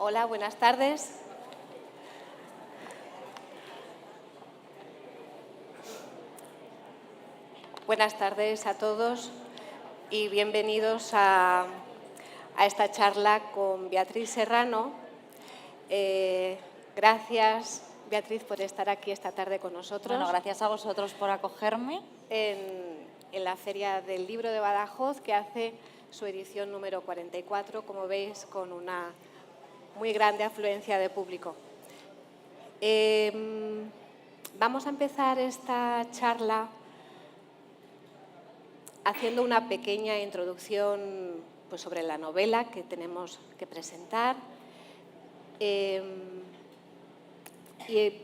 Hola, buenas tardes. Buenas tardes a todos y bienvenidos a esta charla con Beatriz Serrano. Gracias, Beatriz, por estar aquí esta tarde con nosotros. Bueno, gracias a vosotros por acogerme. En la Feria del Libro de Badajoz, que hace su edición número 44, como veis, con una muy grande afluencia de público. Vamos a empezar esta charla haciendo una pequeña introducción pues, sobre la novela que tenemos que presentar. Y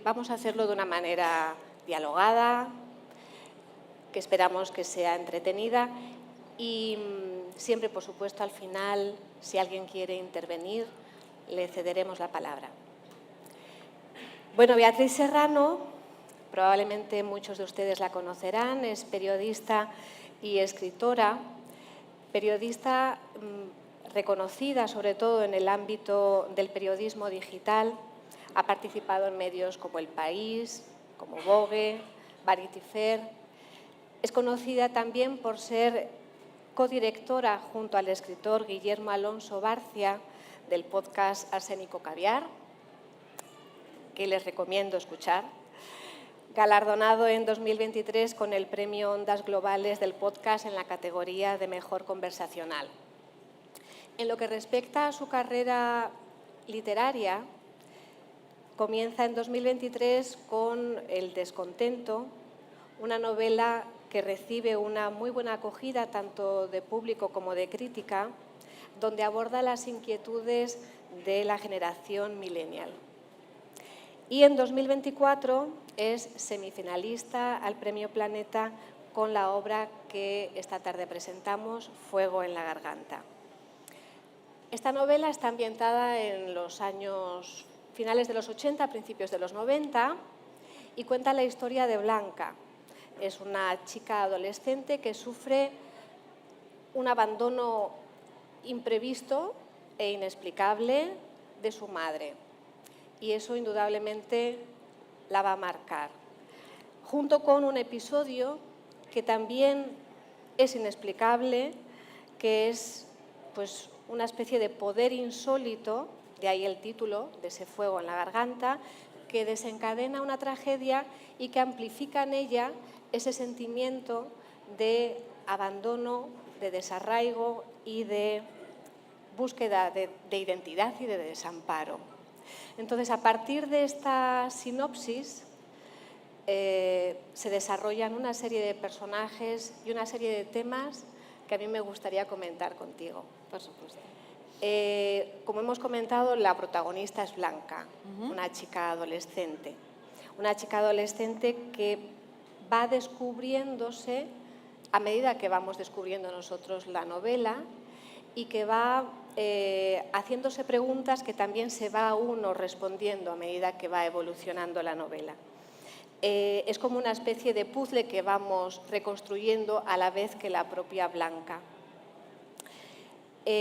vamos a hacerlo de una manera dialogada, que esperamos que sea entretenida y siempre, por supuesto, al final, si alguien quiere intervenir, le cederemos la palabra. Bueno, Beatriz Serrano, probablemente muchos de ustedes la conocerán, es periodista y escritora, periodista reconocida sobre todo en el ámbito del periodismo digital, ha participado en medios como El País, como Vogue, Vanity Fair. Es conocida también por ser codirectora junto al escritor Guillermo Alonso Barcia del podcast Arsénico Caviar, que les recomiendo escuchar. Galardonado en 2023 con el Premio Ondas Globales del podcast en la categoría de Mejor Conversacional. En lo que respecta a su carrera literaria, comienza en 2023 con El Descontento, una novela que recibe una muy buena acogida tanto de público como de crítica, donde aborda las inquietudes de la generación millennial. Y en 2024 es semifinalista al Premio Planeta con la obra que esta tarde presentamos, Fuego en la garganta. Esta novela está ambientada en los años finales de los 80, principios de los 90 y cuenta la historia de Blanca. Es una chica adolescente que sufre un abandono imprevisto e inexplicable de su madre. Y eso indudablemente la va a marcar. Junto con un episodio que también es inexplicable, que es pues, una especie de poder insólito, de ahí el título de ese fuego en la garganta, que desencadena una tragedia y que amplifica en ella ese sentimiento de abandono, de desarraigo y de búsqueda de identidad y de desamparo. Entonces, a partir de esta sinopsis se desarrollan una serie de personajes y una serie de temas que a mí me gustaría comentar contigo. Por supuesto. Como hemos comentado, la protagonista es Blanca, una chica adolescente. Una chica adolescente que va descubriéndose a medida que vamos descubriendo nosotros la novela y que va haciéndose preguntas que también se va uno respondiendo a medida que va evolucionando la novela. Es como una especie de puzzle que vamos reconstruyendo a la vez que la propia Blanca.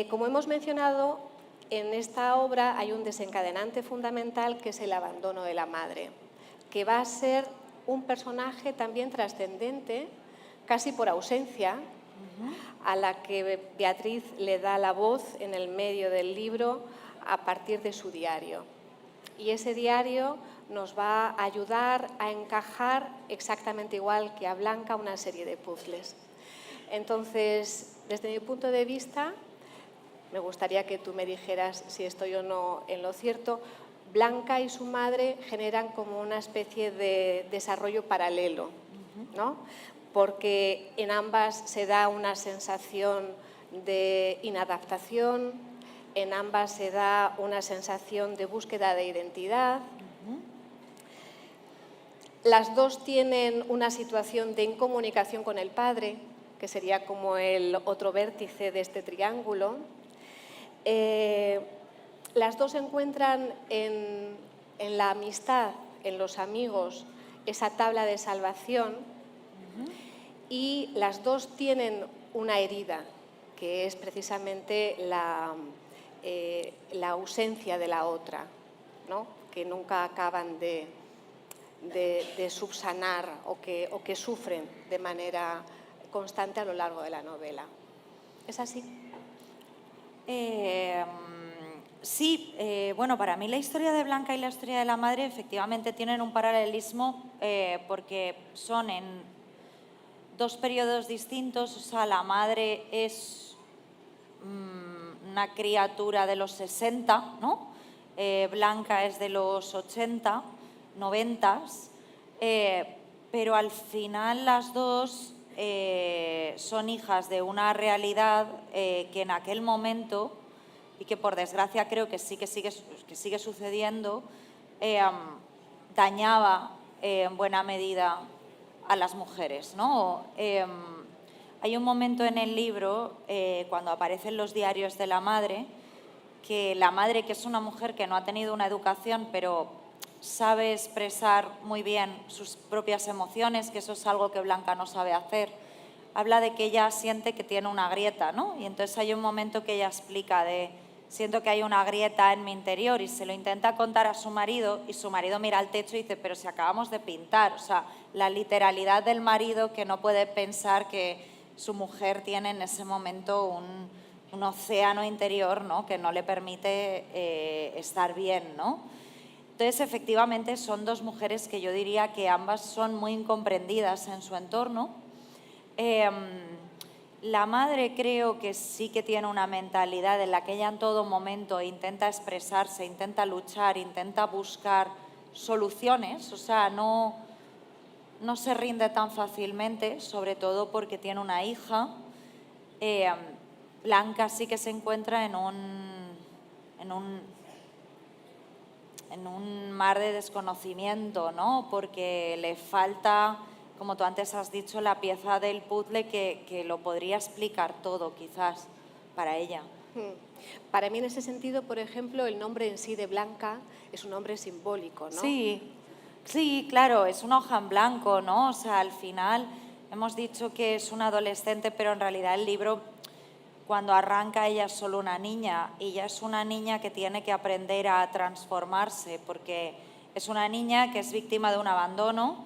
Como hemos mencionado, en esta obra hay un desencadenante fundamental que es el abandono de la madre, que va a ser un personaje también trascendente, casi por ausencia, a la que Beatriz le da la voz en el medio del libro a partir de su diario. Y ese diario nos va a ayudar a encajar exactamente igual que a Blanca una serie de puzzles. Entonces, desde mi punto de vista, me gustaría que tú me dijeras si estoy o no en lo cierto. Blanca y su madre generan como una especie de desarrollo paralelo, ¿no? Porque en ambas se da una sensación de inadaptación, en ambas se da una sensación de búsqueda de identidad. Las dos tienen una situación de incomunicación con el padre, que sería como el otro vértice de este triángulo. Las dos encuentran en la amistad, en los amigos, esa tabla de salvación y las dos tienen una herida, que es precisamente la ausencia de la otra, ¿no? Que nunca acaban de subsanar o que sufren de manera constante a lo largo de la novela. ¿Es así? Sí, bueno, para mí la historia de Blanca y la historia de la madre efectivamente tienen un paralelismo porque son en dos periodos distintos. O sea, la madre es una criatura de los 60, ¿no? Blanca es de los 80, 90, pero al final las dos son hijas de una realidad que en aquel momento, y que por desgracia creo que sigue sucediendo, dañaba en buena medida a las mujeres, ¿no? Hay un momento en el libro, cuando aparecen los diarios de la madre, que la madre, que es una mujer que no ha tenido una educación, pero sabe expresar muy bien sus propias emociones, que eso es algo que Blanca no sabe hacer, habla de que ella siente que tiene una grieta, ¿no? Y entonces hay un momento que ella explica de: siento que hay una grieta en mi interior, y se lo intenta contar a su marido, y su marido mira al techo y dice: pero si acabamos de pintar. O sea, la literalidad del marido, que no puede pensar que su mujer tiene en ese momento un océano interior, ¿no? Que no le permite estar bien, ¿no? Entonces, efectivamente, son dos mujeres que yo diría que ambas son muy incomprendidas en su entorno. La madre creo que sí que tiene una mentalidad en la que ella en todo momento intenta expresarse, intenta luchar, intenta buscar soluciones, o sea, no se rinde tan fácilmente, sobre todo porque tiene una hija. Blanca sí que se encuentra en un mar de desconocimiento, ¿no? Porque le falta, como tú antes has dicho, la pieza del puzzle que lo podría explicar todo, quizás, para ella. Para mí, en ese sentido, por ejemplo, el nombre en sí de Blanca es un nombre simbólico, ¿no? Sí, claro, es una hoja en blanco, ¿no? O sea, al final hemos dicho que es una adolescente, pero en realidad el libro, cuando arranca, ella es solo una niña, y ella es una niña que tiene que aprender a transformarse, porque es una niña que es víctima de un abandono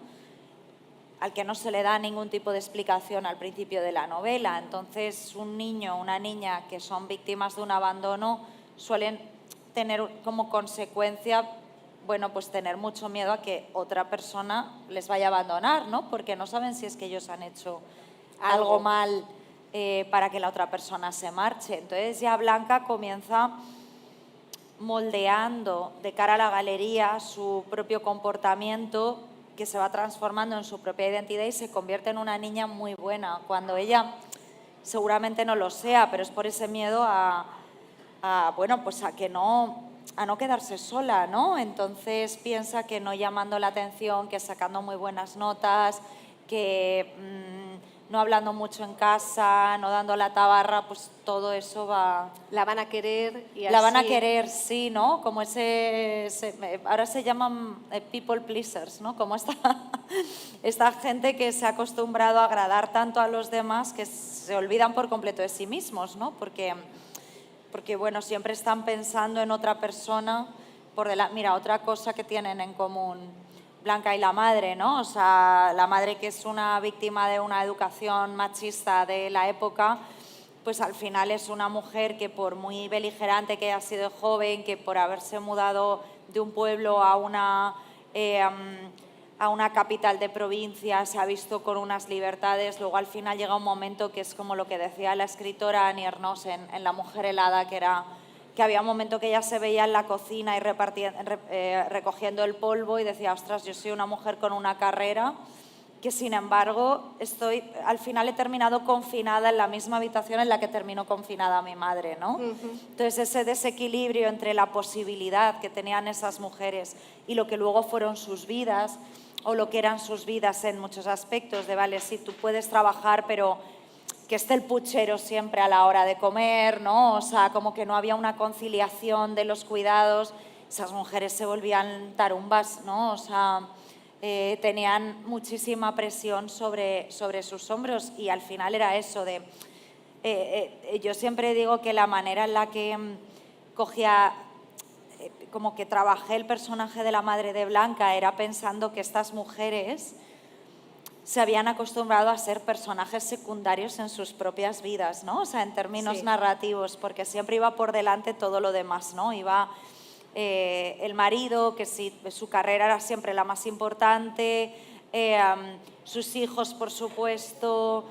al que no se le da ningún tipo de explicación al principio de la novela. Entonces, un niño o una niña que son víctimas de un abandono suelen tener como consecuencia, bueno, pues tener mucho miedo a que otra persona les vaya a abandonar, ¿no? Porque no saben si es que ellos han hecho algo mal para que la otra persona se marche. Entonces ya Blanca comienza moldeando de cara a la galería su propio comportamiento, que se va transformando en su propia identidad y se convierte en una niña muy buena, cuando ella seguramente no lo sea, pero es por ese miedo bueno, pues a no quedarse sola, ¿no? Entonces piensa que no llamando la atención, que sacando muy buenas notas, que no hablando mucho en casa, no dando la tabarra, pues todo eso va... La van a querer y así... La van a querer, sí, ¿no? Como ahora se llaman people pleasers, ¿no? Como esta gente que se ha acostumbrado a agradar tanto a los demás que se olvidan por completo de sí mismos, ¿no? Porque bueno, siempre están pensando en otra persona. Mira, otra cosa que tienen en común Blanca y la madre, ¿no? O sea, la madre, que es una víctima de una educación machista de la época, pues al final es una mujer que, por muy beligerante que haya sido joven, que por haberse mudado de un pueblo a una capital de provincia se ha visto con unas libertades. Luego al final llega un momento que es como lo que decía la escritora Annie Ernaux en La mujer helada, que había un momento que ella se veía en la cocina y recogiendo el polvo y decía: ostras, yo soy una mujer con una carrera que, sin embargo, al final he terminado confinada en la misma habitación en la que terminó confinada mi madre, ¿no? Entonces, ese desequilibrio entre la posibilidad que tenían esas mujeres y lo que luego fueron sus vidas, o lo que eran sus vidas en muchos aspectos, de vale, sí, tú puedes trabajar, pero que esté el puchero siempre a la hora de comer, ¿no? O sea, como que no había una conciliación de los cuidados. Esas mujeres se volvían tarumbas, ¿no? O sea, tenían muchísima presión sobre sus hombros, y al final era eso de... yo siempre digo que la manera en la que cogía, como que trabajé el personaje de la madre de Blanca, era pensando que estas mujeres se habían acostumbrado a ser personajes secundarios en sus propias vidas, ¿no? O sea, en términos Sí. narrativos, porque siempre iba por delante todo lo demás, ¿no? Iba el marido, que sí, su carrera era siempre la más importante, sus hijos, por supuesto,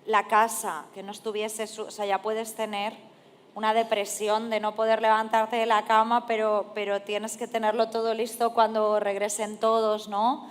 la casa, que no estuviese... o sea, ya puedes tener una depresión de no poder levantarte de la cama, pero tienes que tenerlo todo listo cuando regresen todos, ¿no?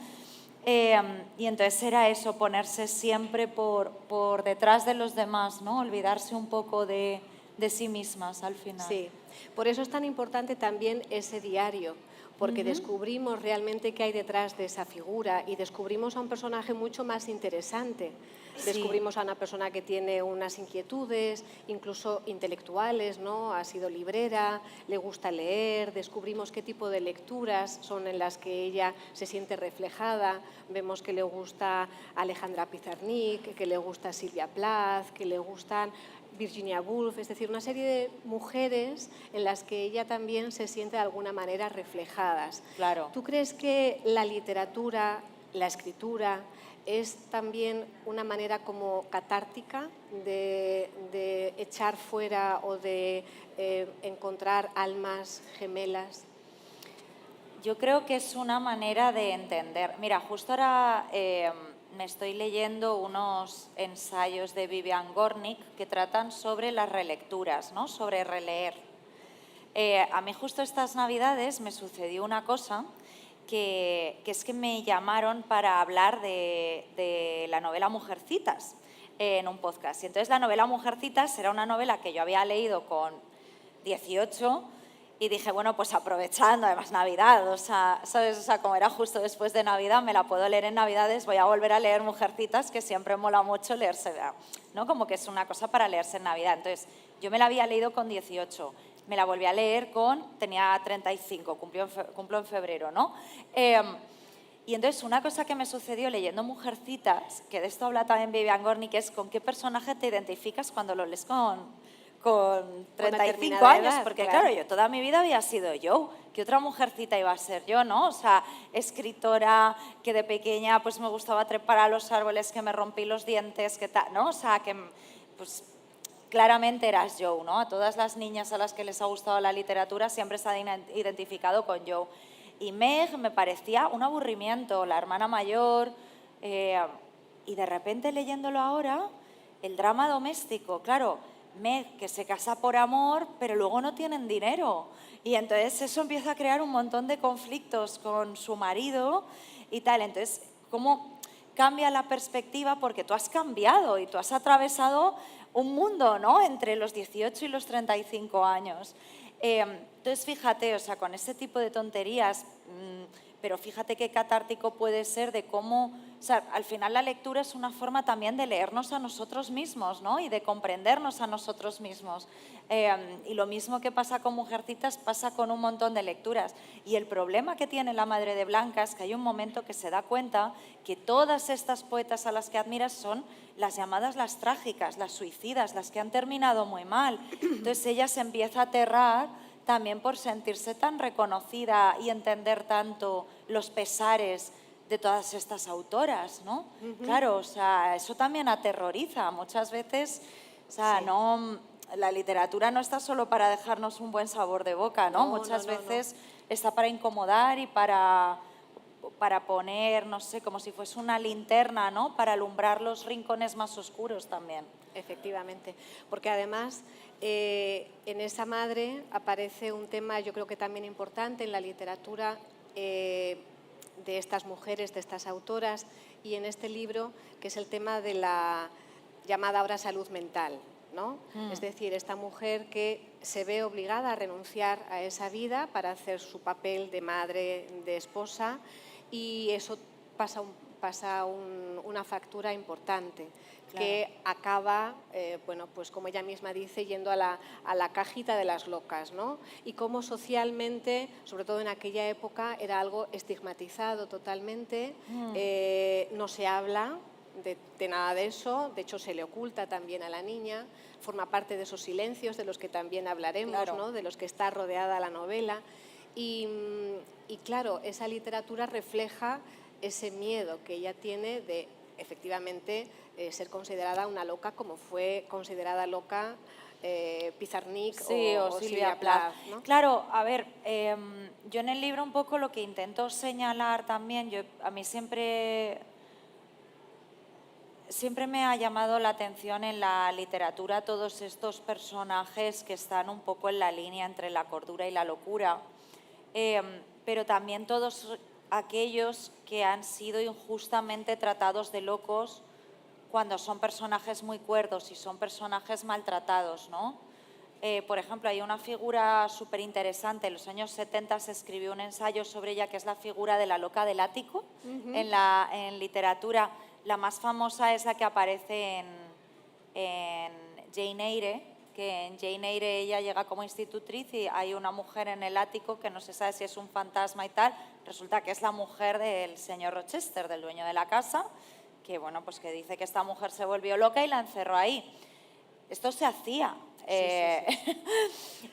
Y entonces era eso, ponerse siempre por detrás de los demás, ¿no? Olvidarse un poco de sí mismas al final. Sí, por eso es tan importante también ese diario, porque descubrimos realmente qué hay detrás de esa figura y descubrimos a un personaje mucho más interesante. Sí. Descubrimos a una persona que tiene unas inquietudes, incluso intelectuales, ¿no? Ha sido librera, le gusta leer, descubrimos qué tipo de lecturas son en las que ella se siente reflejada. Vemos que le gusta Alejandra Pizarnik, que le gusta Silvia Plath, que le gustan Virginia Woolf, es decir, una serie de mujeres en las que ella también se siente de alguna manera reflejadas. Claro. ¿Tú crees que la literatura, la escritura, es también una manera como catártica de echar fuera o de encontrar almas gemelas? Yo creo que es una manera de entender. Mira, justo ahora me estoy leyendo unos ensayos de Vivian Gornick que tratan sobre las relecturas, ¿no? Sobre releer. A mí justo estas Navidades me sucedió una cosa que es que me llamaron para hablar de la novela Mujercitas en un podcast. Y entonces la novela Mujercitas era una novela que yo había leído con 18 y dije, bueno, pues aprovechando, además Navidad, o sea, ¿sabes? O sea, como era justo después de Navidad, me la puedo leer en Navidades, voy a volver a leer Mujercitas, que siempre mola mucho leerse, ¿no? Como que es una cosa para leerse en Navidad. Entonces, yo me la había leído con 18, me la volví a leer tenía 35, cumplo en febrero, ¿no? Y entonces una cosa que me sucedió leyendo Mujercitas, que de esto habla también Vivian Gornick, es con qué personaje te identificas cuando lo lees con 35 años, edad, porque claro, yo toda mi vida había sido yo. ¿Qué otra mujercita iba a ser yo, no? O sea, escritora, que de pequeña pues me gustaba trepar a los árboles, que me rompí los dientes, que tal, ¿no? O sea, que pues claramente eras Joe, ¿no? A todas las niñas a las que les ha gustado la literatura siempre se han identificado con Joe. Y Meg me parecía un aburrimiento, la hermana mayor, y de repente leyéndolo ahora, el drama doméstico, claro, Meg que se casa por amor, pero luego no tienen dinero. Y entonces eso empieza a crear un montón de conflictos con su marido y tal. Entonces, ¿cómo cambia la perspectiva? Porque tú has cambiado y tú has atravesado un mundo, ¿no? Entre los 18 y los 35 años. Entonces, fíjate, o sea, con ese tipo de tonterías, pero fíjate qué catártico puede ser de cómo, o sea, al final la lectura es una forma también de leernos a nosotros mismos, ¿no? Y de comprendernos a nosotros mismos. Y lo mismo que pasa con Mujercitas pasa con un montón de lecturas. Y el problema que tiene la madre de Blanca es que hay un momento que se da cuenta que todas estas poetas a las que admiras son las llamadas las trágicas, las suicidas, las que han terminado muy mal. Entonces ella se empieza a aterrar también por sentirse tan reconocida y entender tanto los pesares de todas estas autoras, ¿no? Claro, o sea, eso también aterroriza. Muchas veces, o sea, no, la literatura no está solo para dejarnos un buen sabor de boca, ¿no? Muchas veces está para incomodar y para poner, no sé, como si fuese una linterna, ¿no? Para alumbrar los rincones más oscuros también. Efectivamente, porque además en esa madre aparece un tema, yo creo que también importante en la literatura de estas mujeres, de estas autoras, y en este libro, que es el tema de la llamada ahora salud mental, ¿no? Es decir, esta mujer que se ve obligada a renunciar a esa vida para hacer su papel de madre, de esposa, y eso pasa una factura importante. Claro. Que acaba, bueno, pues como ella misma dice, yendo a la cajita de las locas, ¿no? Y cómo socialmente, sobre todo en aquella época, era algo estigmatizado totalmente, no se habla de nada de eso, de hecho se le oculta también a la niña, forma parte de esos silencios de los que también hablaremos, Claro. ¿no? De los que está rodeada la novela. Y claro, esa literatura refleja ese miedo que ella tiene de, efectivamente, ser considerada una loca, como fue considerada loca Pizarnik Sí, o Silvia Plath, ¿no? Claro, a ver, yo en el libro un poco lo que intento señalar también, a mí siempre me ha llamado la atención en la literatura todos estos personajes que están un poco en la línea entre la cordura y la locura, pero también todos aquellos que han sido injustamente tratados de locos cuando son personajes muy cuerdos y son personajes maltratados, ¿no? Por ejemplo, hay una figura súper interesante, en los años 70 se escribió un ensayo sobre ella, que es la figura de la loca del ático. En literatura, la más famosa es la que aparece en Jane Eyre, que en Jane Eyre ella llega como institutriz y hay una mujer en el ático que no se sabe si es un fantasma y tal, resulta que es la mujer del señor Rochester, del dueño de la casa, que bueno, pues que dice que esta mujer se volvió loca y la encerró ahí. Esto se hacía. Sí.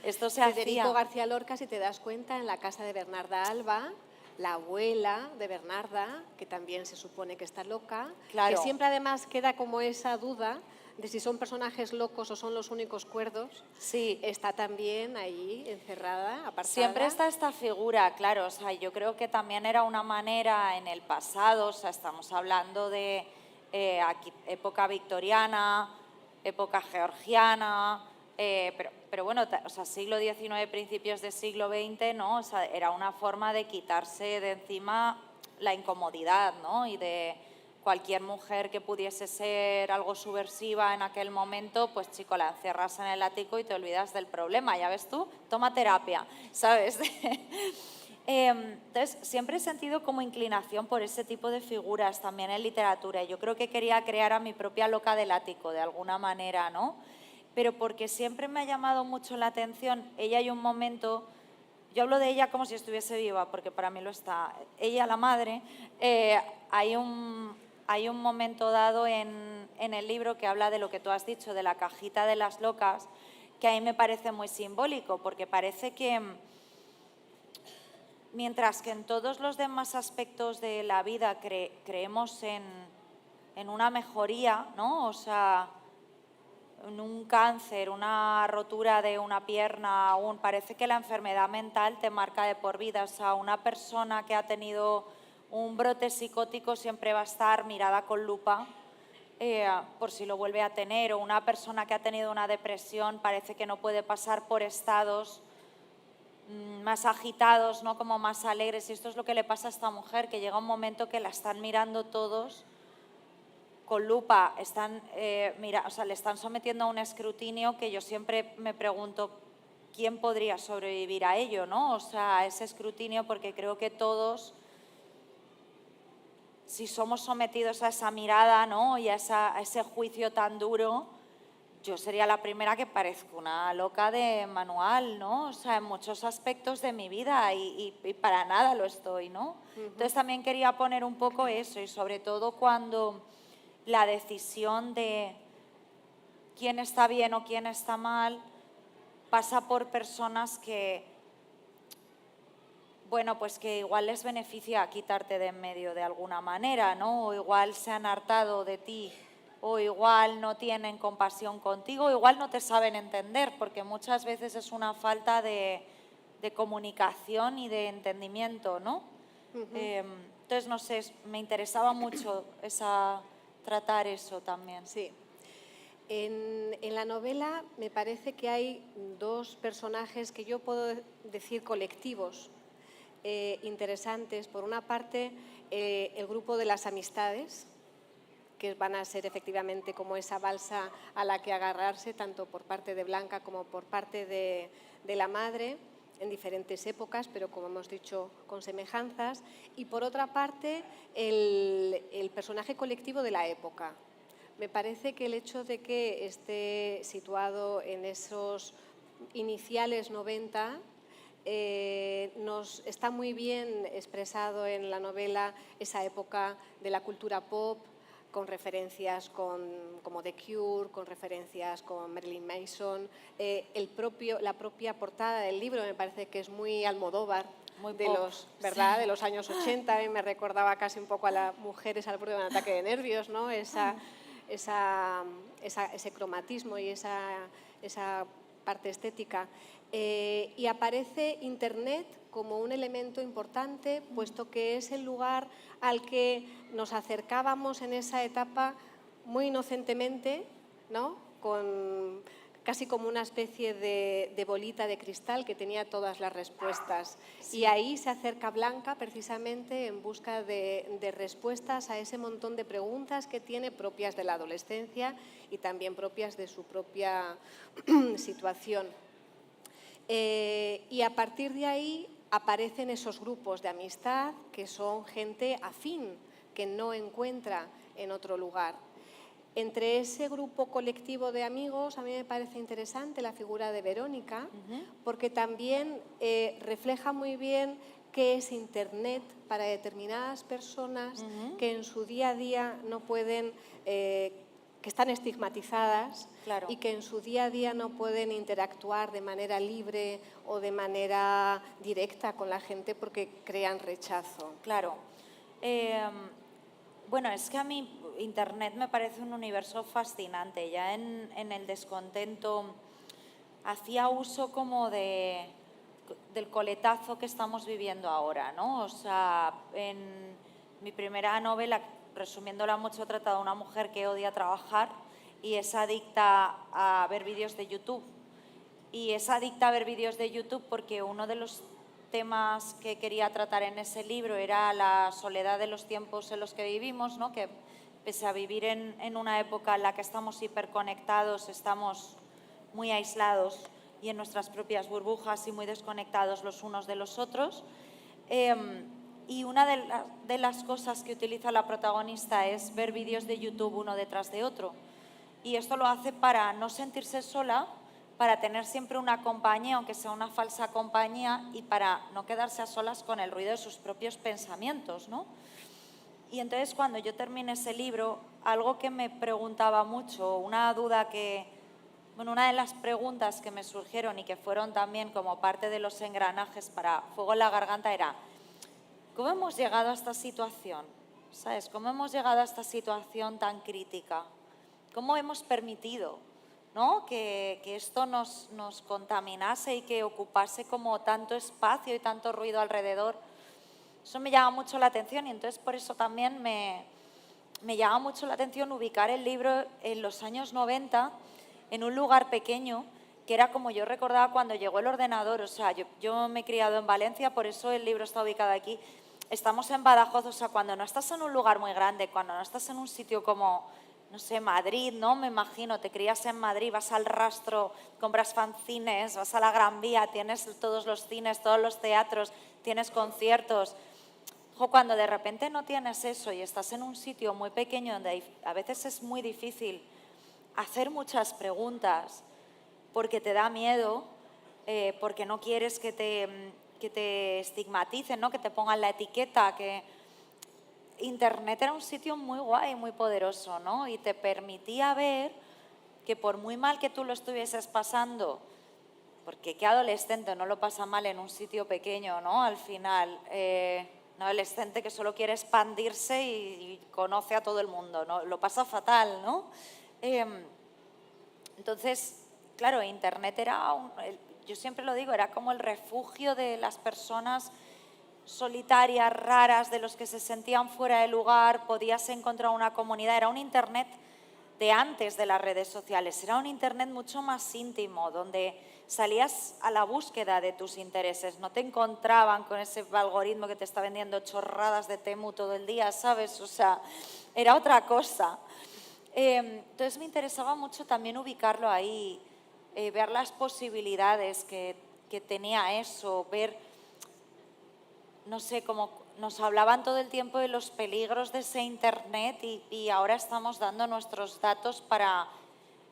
Esto se Federico hacía. García Lorca, si te das cuenta, en la casa de Bernarda Alba, la abuela de Bernarda, que también se supone que está loca, Claro. que siempre además queda como esa duda de si son personajes locos o son los únicos cuerdos, Sí. está también ahí encerrada, apartada. Siempre está esta figura, claro, o sea, yo creo que también era una manera en el pasado, o sea, estamos hablando de aquí, época victoriana, época georgiana, pero bueno, o sea, siglo XIX, principios del siglo XX, ¿no? O sea, era una forma de quitarse de encima la incomodidad, ¿no? Y de cualquier mujer que pudiese ser algo subversiva en aquel momento, pues chico, la encierras en el ático y te olvidas del problema, ya ves tú, toma terapia, ¿sabes? Entonces, siempre he sentido como inclinación por ese tipo de figuras también en literatura. Yo creo que quería crear a mi propia loca del ático, de alguna manera, ¿no? Pero porque siempre me ha llamado mucho la atención, ella hay un momento, yo hablo de ella como si estuviese viva, porque para mí lo está, ella, la madre, hay un momento dado en el libro que habla de lo que tú has dicho, de la cajita de las locas, que a mí me parece muy simbólico, porque parece que mientras que en todos los demás aspectos de la vida creemos en una mejoría, ¿no? O sea, en un cáncer, una rotura de una pierna, parece que la enfermedad mental te marca de por vida. O sea, una persona que ha tenido un brote psicótico siempre va a estar mirada con lupa por si lo vuelve a tener, o una persona que ha tenido una depresión parece que no puede pasar por estados más agitados, ¿no? Como más alegres. Y esto es lo que le pasa a esta mujer, que llega un momento que la están mirando todos con lupa, o sea, le están sometiendo a un escrutinio que yo siempre me pregunto quién podría sobrevivir a ello, ¿no? O sea, a ese escrutinio, porque creo que todos, si somos sometidos a esa mirada, ¿no? Y a ese juicio tan duro, yo sería la primera que parezco una loca de manual, ¿no? O sea, en muchos aspectos de mi vida y para nada lo estoy, ¿no? Entonces también quería poner un poco eso, y sobre todo cuando la decisión de quién está bien o quién está mal pasa por personas que, bueno, pues que igual les beneficia quitarte de en medio de alguna manera, ¿no? O igual se han hartado de ti, o igual no tienen compasión contigo, o igual no te saben entender, porque muchas veces es una falta de comunicación y de entendimiento, ¿no? Entonces, no sé, me interesaba mucho tratar eso también. Sí. En la novela me parece que hay dos personajes que yo puedo decir colectivos interesantes. Por una parte, el grupo de las amistades, que van a ser efectivamente como esa balsa a la que agarrarse, tanto por parte de Blanca como por parte de la madre, en diferentes épocas, pero como hemos dicho, con semejanzas. Y por otra parte, el personaje colectivo de la época. Me parece que el hecho de que esté situado en esos iniciales 90 nos está muy bien expresado en la novela esa época de la cultura pop, con referencias como The Cure, con referencias con Marilyn Manson. La propia portada del libro me parece que es muy Almodóvar, Muy de pop, los, ¿verdad? sí. De los años 80. Me recordaba casi un poco a las mujeres al borde de un ataque de nervios, ¿no? Ese cromatismo y esa parte estética. Y aparece Internet como un elemento importante, puesto que es el lugar al que nos acercábamos en esa etapa muy inocentemente, ¿no? Casi como una especie de bolita de cristal que tenía todas las respuestas. Sí. Y ahí se acerca Blanca precisamente en busca de respuestas a ese montón de preguntas que tiene, propias de la adolescencia y también propias de su propia situación. Y a partir de ahí aparecen esos grupos de amistad que son gente afín, que no encuentra en otro lugar. Entre ese grupo colectivo de amigos, a mí me parece interesante la figura de Verónica, porque también refleja muy bien qué es Internet para determinadas personas que en su día a día no pueden, que están estigmatizadas, Claro. y que en su día a día no pueden interactuar de manera libre o de manera directa con la gente porque crean rechazo. Claro. Bueno, es que a mí Internet me parece un universo fascinante. Ya en el descontento hacía uso como del coletazo que estamos viviendo ahora, ¿no? O sea, en mi primera novela, resumiéndola mucho, trata de una mujer que odia trabajar y es adicta a ver vídeos de YouTube. Y es adicta a ver vídeos de YouTube porque uno de los temas que quería tratar en ese libro era la soledad de los tiempos en los que vivimos, ¿no? Que pese a vivir en una época en la que estamos hiperconectados, estamos muy aislados y en nuestras propias burbujas y muy desconectados los unos de los otros. Y una de las cosas que utiliza la protagonista es ver vídeos de YouTube uno detrás de otro. Y esto lo hace para no sentirse sola, para tener siempre una compañía, aunque sea una falsa compañía, y para no quedarse a solas con el ruido de sus propios pensamientos, ¿no? Y entonces cuando yo terminé ese libro, algo que me preguntaba mucho, una duda una de las preguntas que me surgieron y que fueron también como parte de los engranajes para Fuego en la Garganta era, ¿cómo hemos llegado a esta situación? ¿Sabes? ¿Cómo hemos llegado a esta situación tan crítica? ¿Cómo hemos permitido, ¿no? que esto nos contaminase y que ocupase como tanto espacio y tanto ruido alrededor? Eso me llama mucho la atención y entonces por eso también me llama mucho la atención ubicar el libro en los años 90 en un lugar pequeño que era como yo recordaba cuando llegó el ordenador. O sea, yo me he criado en Valencia, por eso el libro está ubicado aquí. Estamos en Badajoz, o sea, cuando no estás en un lugar muy grande, cuando no estás en un sitio como, no sé, Madrid, ¿no? Me imagino, te crías en Madrid, vas al Rastro, compras fanzines, vas a la Gran Vía, tienes todos los cines, todos los teatros, tienes conciertos. Cuando de repente no tienes eso y estás en un sitio muy pequeño donde a veces es muy difícil hacer muchas preguntas porque te da miedo, porque no quieres que te estigmaticen, ¿no? Que te pongan la etiqueta, que Internet era un sitio muy guay, muy poderoso, ¿no? Y te permitía ver que por muy mal que tú lo estuvieses pasando, porque qué adolescente no lo pasa mal en un sitio pequeño, ¿no? Al final, un adolescente que solo quiere expandirse y conoce a todo el mundo, ¿no? Lo pasa fatal, ¿no? Entonces, claro, Internet era, yo siempre lo digo, era como el refugio de las personas solitarias, raras, de los que se sentían fuera de lugar, podías encontrar una comunidad. Era un Internet de antes de las redes sociales, era un Internet mucho más íntimo, donde salías a la búsqueda de tus intereses, no te encontraban con ese algoritmo que te está vendiendo chorradas de Temu todo el día, ¿sabes? O sea, era otra cosa. Entonces me interesaba mucho también ubicarlo ahí, ver las posibilidades que tenía eso, ver, no sé, como nos hablaban todo el tiempo de los peligros de ese Internet y ahora estamos dando nuestros datos para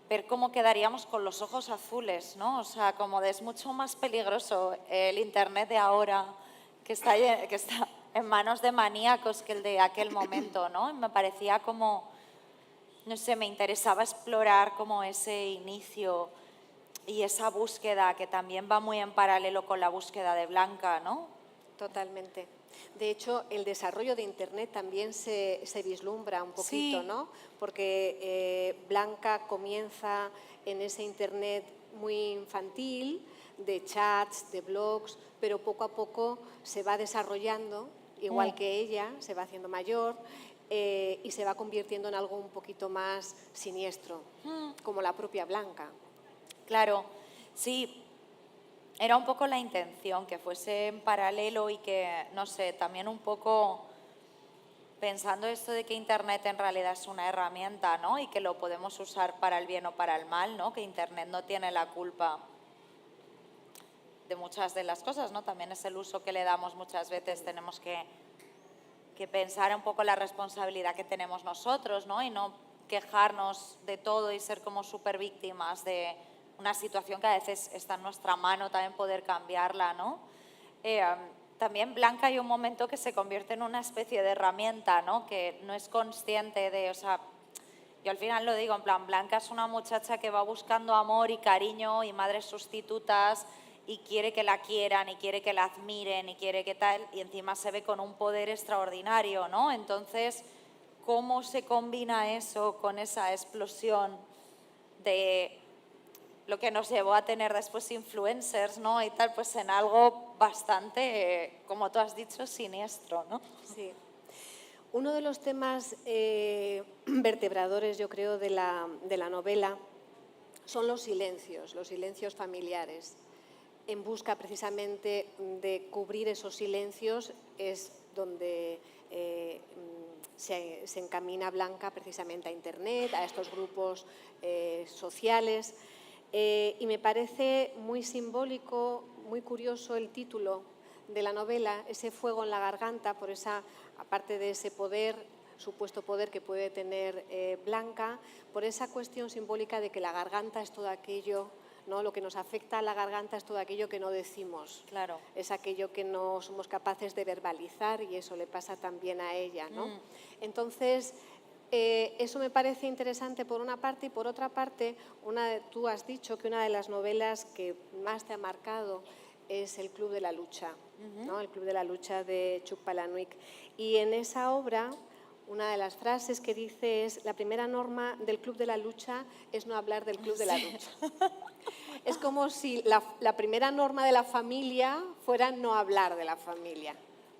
ver cómo quedaríamos con los ojos azules, ¿no? O sea, como es mucho más peligroso el Internet de ahora que está en manos de maníacos que el de aquel momento, ¿no? Y me parecía como no sé, me interesaba explorar como ese inicio y esa búsqueda que también va muy en paralelo con la búsqueda de Blanca, ¿no? Totalmente. De hecho, el desarrollo de Internet también se vislumbra un poquito, Sí. ¿no? Porque Blanca comienza en ese Internet muy infantil, de chats, de blogs, pero poco a poco se va desarrollando, igual que ella, se va haciendo mayor y se va convirtiendo en algo un poquito más siniestro, como la propia Blanca. Claro, sí. Era un poco la intención, que fuese en paralelo y que, no sé, también un poco pensando esto de que Internet en realidad es una herramienta, ¿no? Y que lo podemos usar para el bien o para el mal, ¿no? Que Internet no tiene la culpa de muchas de las cosas, ¿no? También es el uso que le damos muchas veces, tenemos que pensar un poco la responsabilidad que tenemos nosotros, ¿no? Y no quejarnos de todo y ser como súper víctimas de una situación que a veces está en nuestra mano también poder cambiarla, ¿no? También Blanca hay un momento que se convierte en una especie de herramienta, ¿no? Que no es consciente de, o sea, yo al final lo digo, en plan, Blanca es una muchacha que va buscando amor y cariño y madres sustitutas y quiere que la quieran y quiere que la admiren y quiere que tal, y encima se ve con un poder extraordinario, ¿no? Entonces, ¿cómo se combina eso con esa explosión de lo que nos llevó a tener después influencers, ¿no? Y tal, pues en algo bastante, como tú has dicho, siniestro, ¿no? Sí. Uno de los temas vertebradores, yo creo, de la novela son los silencios familiares. En busca precisamente de cubrir esos silencios es donde se encamina Blanca precisamente a Internet, a estos grupos sociales. Y me parece muy simbólico, muy curioso el título de la novela, ese fuego en la garganta, por esa, aparte de ese poder, supuesto poder que puede tener Blanca, por esa cuestión simbólica de que la garganta es todo aquello, ¿no? Lo que nos afecta a la garganta es todo aquello que no decimos. Claro. Es aquello que no somos capaces de verbalizar y eso le pasa también a ella, ¿no? Entonces, eso me parece interesante por una parte y por otra parte, tú has dicho que una de las novelas que más te ha marcado es El Club de la Lucha, ¿no? El Club de la Lucha de Chuck Palahniuk. Y en esa obra, una de las frases que dice es: la primera norma del Club de la Lucha es no hablar del Club de la Lucha. Es como si la primera norma de la familia fuera no hablar de la familia.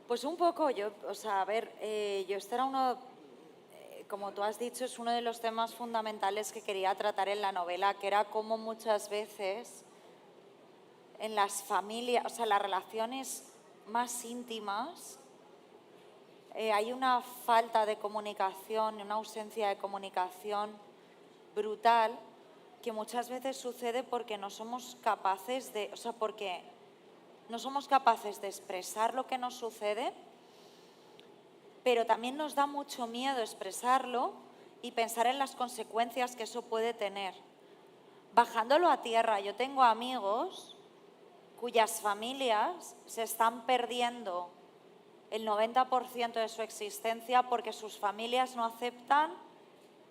Pues un poco, o sea, a ver, yo este era uno, como tú has dicho, es uno de los temas fundamentales que quería tratar en la novela, que era cómo muchas veces en las familias, o sea, las relaciones más íntimas, hay una falta de comunicación, una ausencia de comunicación brutal que muchas veces sucede porque no somos capaces de, o sea, porque no somos capaces de expresar lo que nos sucede, pero también nos da mucho miedo expresarlo y pensar en las consecuencias que eso puede tener. Bajándolo a tierra, yo tengo amigos cuyas familias se están perdiendo el 90% de su existencia porque sus familias no aceptan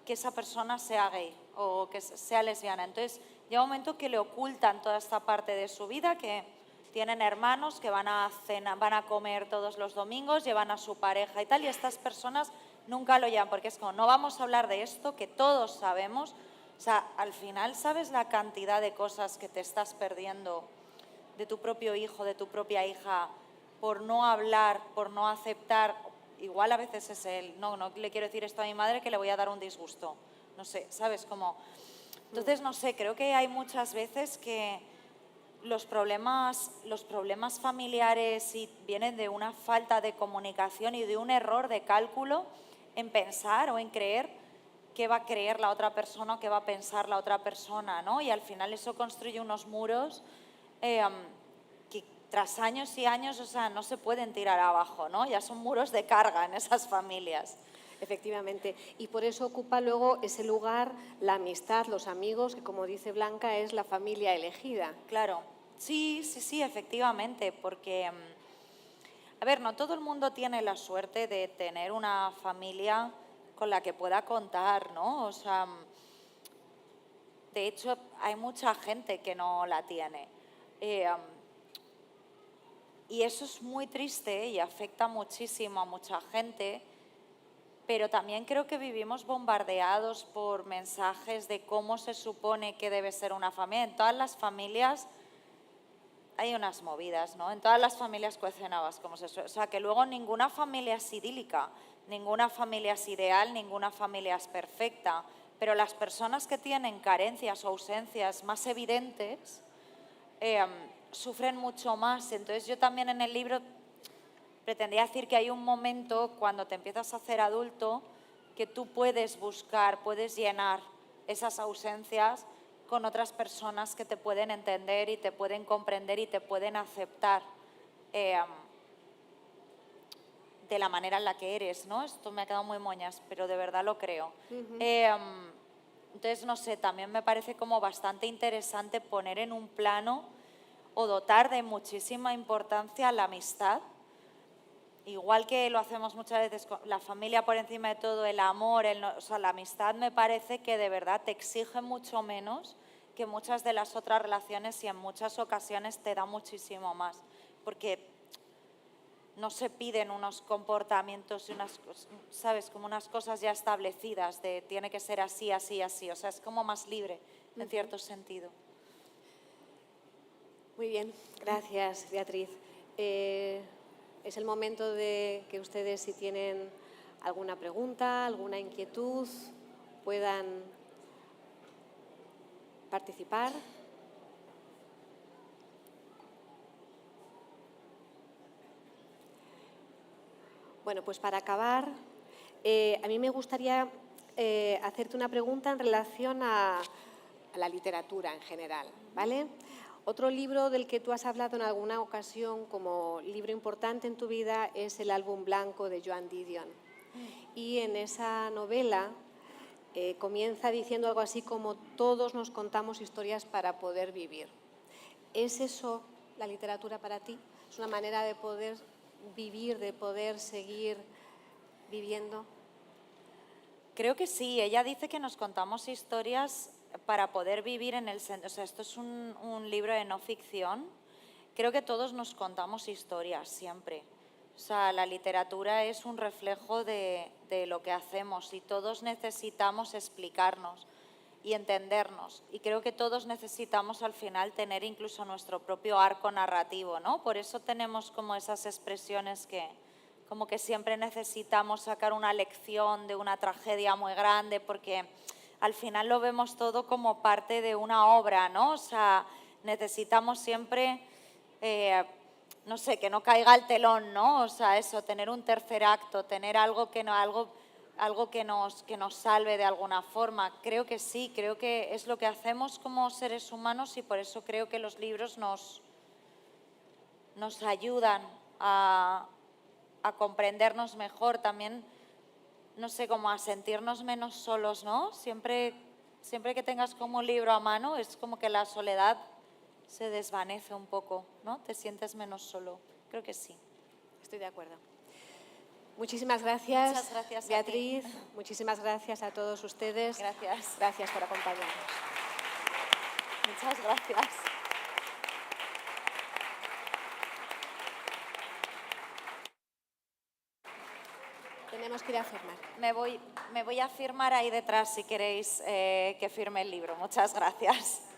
que esa persona sea gay o que sea lesbiana. Entonces, llega un momento que le ocultan toda esta parte de su vida, que tienen hermanos que van a comer todos los domingos, llevan a su pareja y tal, y estas personas nunca lo llevan, porque es como, no vamos a hablar de esto que todos sabemos. O sea, al final, ¿sabes la cantidad de cosas que te estás perdiendo de tu propio hijo, de tu propia hija, por no hablar, por no aceptar? Igual a veces es no le quiero decir esto a mi madre que le voy a dar un disgusto. No sé, ¿sabes? Como... Entonces, no sé, creo que hay muchas veces que los problemas familiares vienen de una falta de comunicación y de un error de cálculo en pensar o en creer qué va a creer la otra persona o qué va a pensar la otra persona, ¿no? Y al final eso construye unos muros que tras años y años, o sea, no se pueden tirar abajo, ¿no? Ya son muros de carga en esas familias. Efectivamente, y por eso ocupa luego ese lugar la amistad, los amigos, que como dice Blanca es la familia elegida. Claro, sí, efectivamente, porque, a ver, no todo el mundo tiene la suerte de tener una familia con la que pueda contar, ¿no? O sea, de hecho, hay mucha gente que no la tiene. Y eso es muy triste y afecta muchísimo a mucha gente, pero también creo que vivimos bombardeados por mensajes de cómo se supone que debe ser una familia. En todas las familias hay unas movidas, ¿no? En todas las familias cuecen habas, como se suele. O sea, que luego ninguna familia es idílica, ninguna familia es ideal, ninguna familia es perfecta, pero las personas que tienen carencias o ausencias más evidentes sufren mucho más. Entonces yo también en el libro pretendía decir que hay un momento cuando te empiezas a hacer adulto que tú puedes buscar, puedes llenar esas ausencias con otras personas que te pueden entender y te pueden comprender y te pueden aceptar de la manera en la que eres, ¿no? Esto me ha quedado muy moñas, pero de verdad lo creo. Entonces, no sé, también me parece como bastante interesante poner en un plano o dotar de muchísima importancia la amistad, igual que lo hacemos muchas veces con la familia por encima de todo, el amor, o sea, la amistad me parece que de verdad te exige mucho menos que muchas de las otras relaciones y en muchas ocasiones te da muchísimo más, porque no se piden unos comportamientos y unas, ¿sabes? Como unas cosas ya establecidas de tiene que ser así, así, así, o sea, es como más libre en cierto sentido. Muy bien, gracias, Beatriz. Es el momento de que ustedes, si tienen alguna pregunta, alguna inquietud, puedan participar. Bueno, pues para acabar, a mí me gustaría hacerte una pregunta en relación a la literatura en general, ¿vale? Otro libro del que tú has hablado en alguna ocasión como libro importante en tu vida es El álbum blanco de Joan Didion. Y en esa novela comienza diciendo algo así como todos nos contamos historias para poder vivir. ¿Es eso la literatura para ti? ¿Es una manera de poder vivir, de poder seguir viviendo? Creo que sí, ella dice que nos contamos historias para poder vivir en el sentido, o sea, esto es un libro de no ficción. Creo que todos nos contamos historias siempre. O sea, la literatura es un reflejo de lo que hacemos y todos necesitamos explicarnos y entendernos. Y creo que todos necesitamos al final tener incluso nuestro propio arco narrativo, ¿no? Por eso tenemos como esas expresiones que como que siempre necesitamos sacar una lección de una tragedia muy grande porque al final lo vemos todo como parte de una obra, ¿no? O sea, necesitamos siempre, no sé, que no caiga el telón, ¿no? O sea, eso, tener un tercer acto, tener algo que nos salve de alguna forma. Creo que sí, creo que es lo que hacemos como seres humanos y por eso creo que los libros nos ayudan a comprendernos mejor, también, no sé, como a sentirnos menos solos, ¿no? Siempre que tengas como un libro a mano es como que la soledad se desvanece un poco, ¿no? Te sientes menos solo. Creo que sí. Estoy de acuerdo. Muchísimas gracias, Muchas gracias Beatriz. Muchísimas gracias a todos ustedes. Gracias. Gracias por acompañarnos. Muchas gracias. Tenemos que ir a firmar. Me voy a firmar ahí detrás si queréis que firme el libro. Muchas gracias.